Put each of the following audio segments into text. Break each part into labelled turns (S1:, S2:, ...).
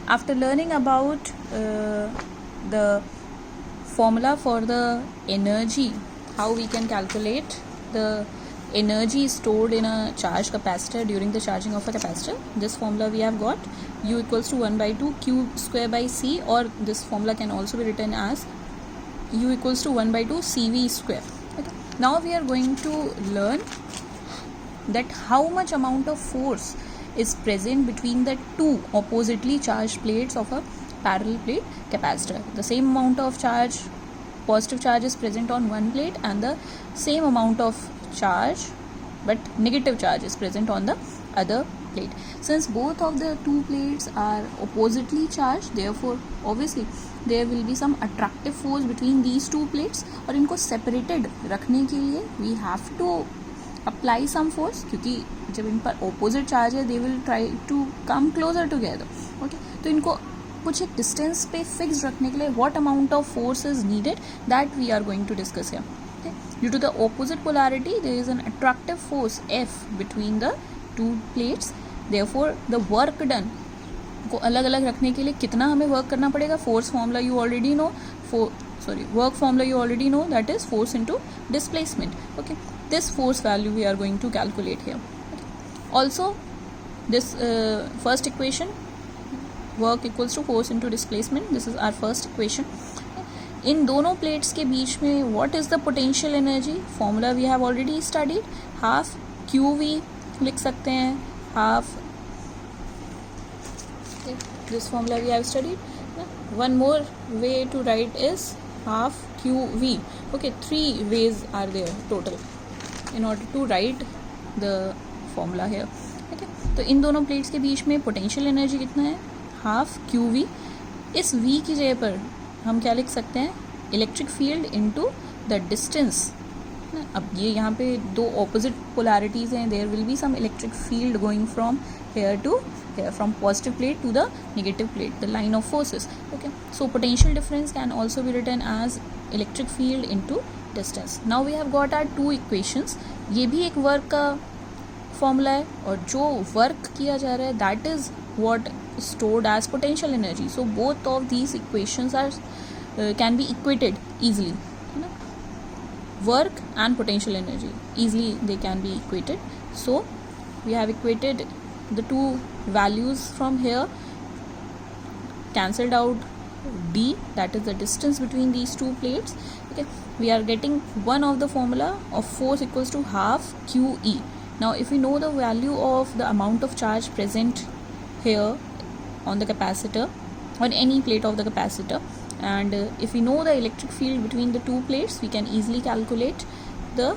S1: After learning about the formula for the energy, how we can calculate the energy stored in a charged capacitor during the charging of a capacitor, this formula we have got, U equals to 1 by 2 Q square by C, or this formula can also be written as U equals to 1 by 2 CV square. Okay. Now we are going to learn that how much amount of force is present between the two oppositely charged plates of a parallel plate capacitor. The same amount of charge, positive charge, is present on one plate, and the same amount of charge but negative charge is present on the other plate. Since both of the two plates are oppositely charged, therefore obviously there will be some attractive force between these two plates, और इनको separated रखने के लिए we have to apply some force, क्योंकि जब इन पर opposite charge है they will try to come closer together. Okay, तो इनको कुछ एक distance पे fixed रखने के लिए what amount of force is needed, that we are going to discuss here. Okay. Due to the opposite polarity, there is an attractive force F between the two plates. Therefore, the work done को अलग अलग रखने के लिए कितना हमें work करना पड़ेगा, force formula you already know, work formula you already know, that is force into displacement. Okay, this force value we are going to calculate here. Okay. Also, this first equation, work equals to force into displacement, this is our first equation. इन दोनों plates के बीच में what is the potential energy, formula we have already studied, half Q V लिख सकते हैं, half this formula we have studied. One more way to write is half Q V. Okay, 3 ways are there total in order to write the formula here. ठीक है, तो इन दोनों plates के बीच में पोटेंशियल एनर्जी कितना है, हाफ क्यू वी. इस वी की जगह पर हम क्या लिख सकते हैं, electric field into the distance. अब ये यहाँ पे दो ऑपोजिट पोलैरिटीज़ हैं, there will be some electric field going from here to here, from positive plate to the negative plate, the line of forces. Okay, so potential difference can also be written as electric field into distance. Now we have got are 2 equations. ये भी एक work का formula है, और जो work किया जा रहा है that is what stored as potential energy. So both of these equations are can be equated easily. Work and potential energy easily they can be equated. So we have equated the two values from here, cancelled out d, that is the distance between these two plates. Okay, we are getting one of the formula of force equals to half QE. Now if we know the value of the amount of charge present here on the capacitor, on any plate of the capacitor, and if we know the electric field between the two plates, we can easily calculate the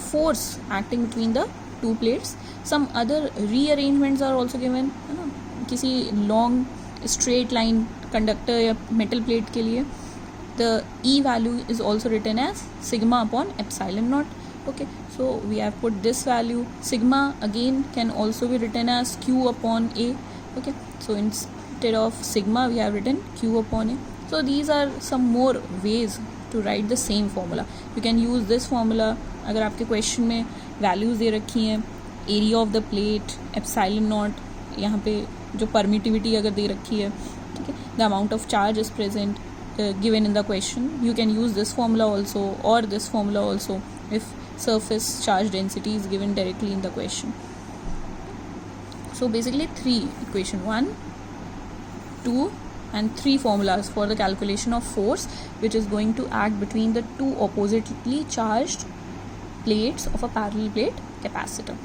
S1: force acting between the two plates. Some other rearrangements are also given. किसी long straight line conductor या metal plate के लिए the E value is also written as sigma upon epsilon naught. Okay, so we have put this value. Sigma again can also be written as Q upon A. Okay, so instead of sigma we have written Q upon A. So these are some more ways to write the same formula. You can use this formula अगर आपके question में values दे रखी हैं, area of the plate, epsilon not, यहाँ पे जो permittivity अगर दे रखी है, ठीक है, the amount of charge is present given in the question, you can use this formula also or this formula also if surface charge density is given directly in the question. So basically 3 equation, 1, 2 and 3 formulas for the calculation of force which is going to act between the two oppositely charged plates of a parallel plate capacitor.